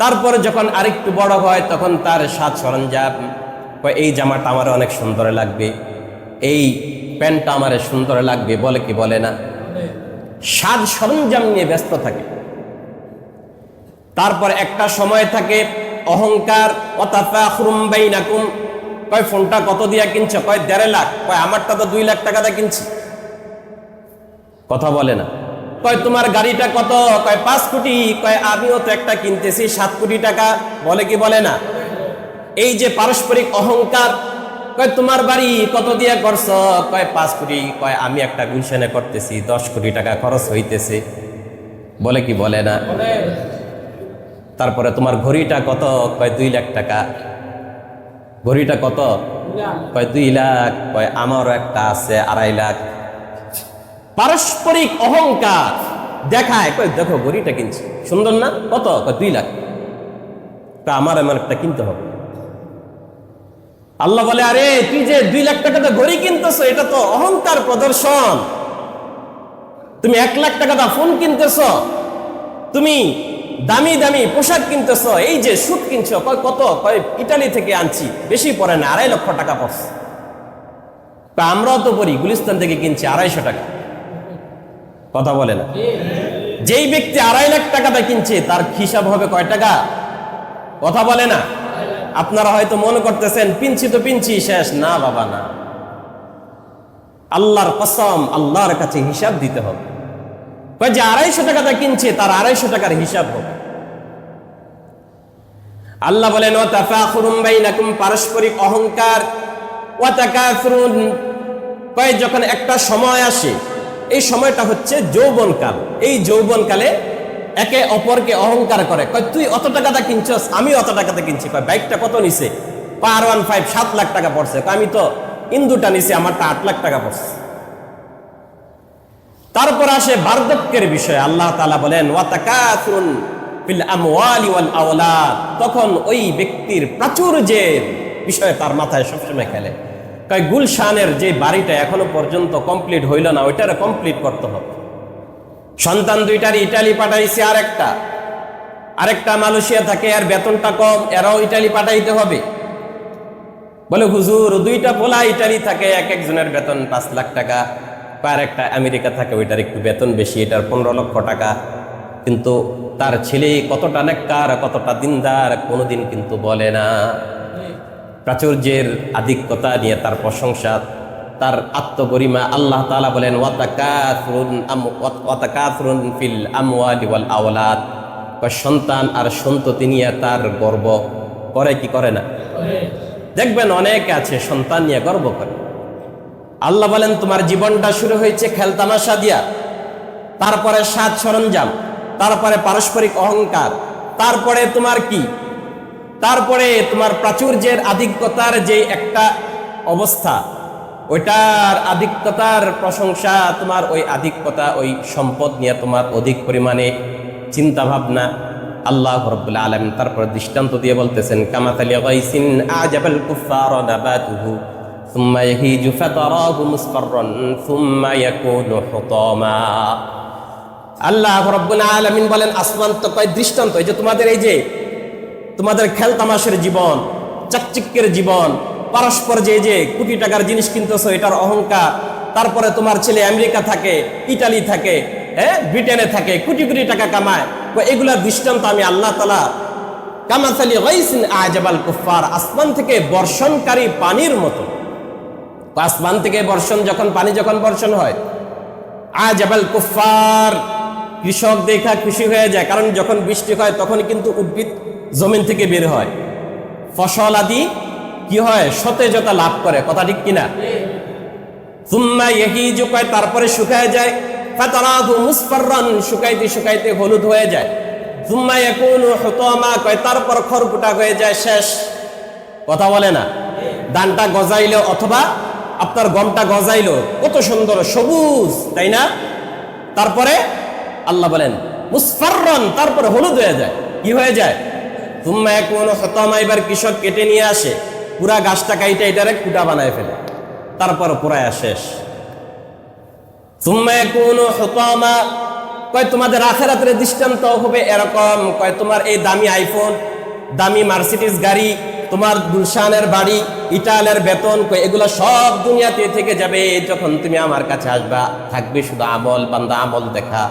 তারপরে যখন আরেকটু বড় হয় তখন তার সাজ সরঞ্জাম, কয় এই জামাটা আমার অনেক সুন্দর লাগবে, এই প্যান্টটা আমার সুন্দর লাগবে, বলে কি বলে না? সাজ সরঞ্জাম নিয়ে ব্যস্ত থাকে। তারপর একটা সময় থাকে অহংকার। ওয়া তাফাখুরুম বাইনাকুম, কয় ফোনটা কত দিয়া কিনছো? কয় 1.5 লাখ। কয় আমারটা তো 2 লাখ টাকা দিয়ে কিনছি। কথা বলে না। কয় তোমার গাড়িটা কত? কয় 5 কোটি। কয় আমিও তো একটা কিনতেছি 7 কোটি টাকা, বলে কি বলে না? এই যে পারস্পরিক অহংকার। কয় তোমার বাড়ি কত দিয়া করছো? কয় 5 কোটি। কয় আমি একটা গুলশানে করতেছি 10 কোটি টাকা খরচ হইতেছে, বলে কি বলে না? তারপরে তোমার ঘড়িটা কত? কয় 2 লাখ টাকা। ঘড়িটা কত? কয় 2 লাখ। কয় আমারও একটা আছে 2.5 লাখ। পারস্পরিক অহংকার, দেখায়, কয় দেখো ঘড়িটা কিনছি, সুন্দর না? কত? 2 লাখ। তা আমার এমন একটা কিনতে হবে। আল্লাহ বলে, আরে তুই যে 2 লাখ টাকাটা ঘড়ি কিনতেছ, এটা তো অহংকার প্রদর্শন। তুমি 1 লাখ টাকা দা ফোন কিনতেছ, তুমি দামি দামি পোশাক কিনতেছ, এই যে সুট কিনছ, কয় কত? কয় ইটালি থেকে আনছি, বেশি পড়ে না, 2.5 লক্ষ টাকা পড়ছে। আমরাও তো পড়ি, গুলিস্তান থেকে কিনছি 250 টাকা। কথা বলে না? যেই ব্যক্তি 2.5 লাখ টাকাটা কিনছে, তার হিসাব হবে কয় টাকা? কথা বলে না? আপনারা হয়তো মনে করতেছেন পিনছি তো পিনছি, শেষ না বাবা না। আল্লাহর কসম, আল্লাহর কাছে হিসাব দিতে হবে। কয় যে 250 টাকাটা কিনছে, তার 250 টাকার হিসাব হবে। আল্লাহ বলেন, ওয়া তাফাখুরুম বাইনাকুম, পারস্পরিক অহংকার, ওয়া তাকাসুরুন, কয় যখন একটা সময় আসে, এই সময়টা হচ্ছে যৌবনকাল। এই যৌবনকালে একে অপরকে অহংকার করে, কয় তুই অত টাকাটা কিনছস, আমি অত টাকাতে কিনছি। কয় বাইকটা কত নিছে? R15 7 লাখ টাকা পড়ছে। আমি তো ইন্দুটা নিছি, আমারটা 8 লাখ টাকা পড়ছে। তারপর আসে বার্ধক্যের বিষয়। আল্লাহ তাআলা বলেন, ওয়া তাকাসুরুন ফিল আমওয়ালি ওয়াল আওলাদ, তখন ওই ব্যক্তির প্রাচুর্যের বিষয় তার মাথায় সবসময় খেলে। কয় গুলশানের যে বাড়িটা এখনো পর্যন্ত কমপ্লিট হইল না, ওইটারে কমপ্লিট করতে হবে। সন্তান 2টার ইটালি পাঠাইছে, আরেকটা মালয়েশিয়া থাকে, আর বেতনটা কম, এরাও ইটালি পাঠাইতে হবে। বলে হুজুর 2টা পোলা ইটালি থাকে, এক একজনের বেতন 5 লাখ টাকা। আর একটা আমেরিকা থাকে, ওইটার একটু বেতন বেশি, এটার 15 লক্ষ টাকা। কিন্তু তার ছেলে কতটা নেককার, কতটা দিনদার, কোনোদিন কিন্তু বলে না। প্রাচুর্যের আধিক্যতা নিয়ে তার প্রশংসা, তার আত্মগরিমা। আল্লাহ তাআলা বলেন, ওয়া তাকাসুরুন ফিল আমওয়ালি ওয়াল আওলাদ, সন্তান আর সন্ততি নিয়ে তার গর্ব করে কি করে না? দেখবেন অনেকে আছে সন্তান নিয়ে গর্ব করে। আল্লাহ বলেন, তোমার জীবনটা শুরু হয়েছে খেলতামাশা দিয়া, তারপরে সাজ সরঞ্জাম, তারপরে পারস্পরিক অহংকার, তারপরে তোমার কি, তারপরে তোমার প্রাচুর্যের আধিক্যতার যে একটা অবস্থা, ওইটার আধিক্যতার প্রশংসা, তোমার ওই আধিক্যতা, ওই সম্পদ নিয়ে তোমার অধিক পরিমাণে চিন্তা ভাবনা। আল্লাহ রাব্বুল আলামিন তারপর দৃষ্টান্ত দিয়ে বলতেছেন, কামাতালি গাইসিন আজাবাল কুফারা নাবাতুহু সুম্মা ইয়াহিজু ফাতারাহু মুসফাররান সুম্মা ইয়াকুনু হুতামা। আল্লাহ রাব্বুল আলামিন বলেন, আসমান তো কয় দৃষ্টান্ত, এই যে তোমাদের, এই যে তোমাদের খেলতামাশের জীবন, চাকচিক্যের জীবন, পরস্পর যে কোটি টাকার জিনিস কিনতেছো, এটার অহংকার। তারপরে তোমার ছেলে আমেরিকা থাকে, ইটালি থাকে, ব্রিটেনে থাকে, কোটি কোটি টাকা কামায়। এগুলার দৃষ্টান্ত আমি আল্লাহ তাআলা কামাসালি গাইসিন আজাবাল কুফার, আসমান থেকে বর্ষণকারী পানির মতো। আসমান থেকে পানি যখন বর্ষণ হয়, আজাবাল কুফার, কৃষক দেখা খুশি হয়ে যায়, কারণ যখন বৃষ্টি হয় তখন কিন্তু উদ্ভিদ জমিন থেকে বের হয়, ফসল আদি কি হয়, সতেজতা লাভ করে। কথা ঠিক কিনা? সুম্মা ইয়াহিজু, কয় তারপরে শুকায় যায়, ফাতারাহু মুসফাররান, শুকাইতে শুকাইতে হলুদ হয়ে যায়। সুম্মা ইয়াকুনু হুতামা, কয় তারপর খড়কুটা হয়ে যায়, শেষ। কথা বলে না? ধানটা গজাইলো অথবা আপনার গমটা গজাইলো, কত সুন্দর সবুজ, তাই না? তারপরে আল্লাহ বলেন মুসফাররান, তারপরে হলুদ হয়ে যায়। কি হয়ে যায়? সুম্মা ইয়াকুনু হুতামা, এবার কৃষক কেটে নিয়ে আসে, পুরা গাছটা কাইটা এটারে কুটা বানায় ফেলে, তারপর পুরায়া শেষ। সুম্মা ইয়াকুনু হুতামা, কয় তোমাদের আখিরাতের দৃষ্টান্ত হবে এরকম। কয় তোমার এই দামি আইফোন, দামি মার্সিডিজ গাড়ি, তোমার গুলশানের বাড়ি, ইটালের বেতন, কয় এগুলা সব দুনিয়াতে থেকে যাবে, যখন তুমি আমার কাছে আসবা থাকবে শুধু আমল, বান্দা আমল দেখা।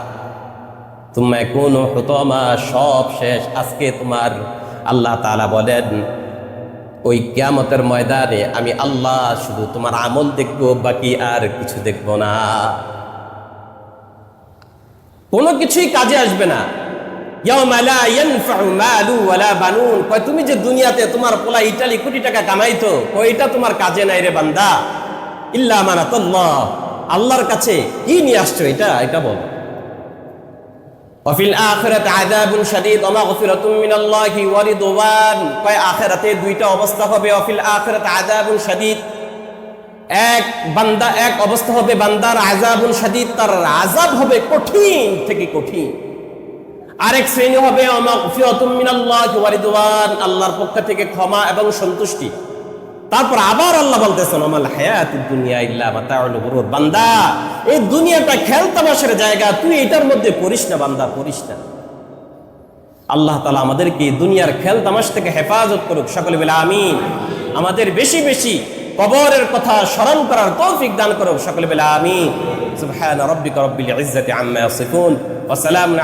সুম্মা ইয়াকুনু হুতামা, সব শেষ। আজকে তোমার আল্লাহ তাআলা বলেন, ওই কিয়ামতের ময়দানে আমি আল্লাহ শুধু তোমার আমল দেখবো, বাকি আর কিছু দেখবো না, কোনো কিছুই কাজে আসবে না। ইয়াউমা লা ইয়ানফাউ মালু ওয়ালা বানুন, কয় তুমি যে দুনিয়াতে তোমার পোলা ইটালি কোটি টাকা কামাইতো, কয় এটা তোমার কাজে নাই রে বান্দা, ইল্লা মানাতাল্লাহ, আল্লাহর কাছে কি নিয়ে আসছো, এটা বল। ওয়াফিল আখিরাতি আযাবুন শাদীদ ওয়া মাগফিরাতুম মিনাল্লাহি ওয়া রিদওয়ান, কয় আখিরাতে 2টা অবস্থা হবে। ওয়াফিল আখিরাতি আযাবুন শাদীদ, এক বান্দা, এক অবস্থা হবে বান্দার আযাবুন শাদীদ, তার আযাব হবে কঠিন থেকে কঠিন। আরেক শ্রেণী হবে মাগফিরাতুম মিনাল্লাহি ওয়া রিদওয়ান, আল্লাহর পক্ষ থেকে ক্ষমা এবং সন্তুষ্টি। তারপর আবার আল্লাহ বলতেছেন আমাল হায়াতুদ দুনিয়া ইল্লা মাতাউল গুরুর, বান্দা এই দুনিয়াটা খেলতামাশের জায়গা, তুই এটার মধ্যে পড়িস না বান্দা, পড়িস না। আল্লাহ তাআলা আমাদেরকে দুনিয়ার খেলতামাশ থেকে হেফাজত করুক, সকলে বলে আমিন। আমাদের বেশি বেশি কবরের কথা স্মরণ করার তৌফিক দান করুক, সকলে বলে আমিন। সুবহান রাব্বিকা রাব্বিল ইজ্জাতি আম্মা ইয়াসিফুন ওয়া সালামুন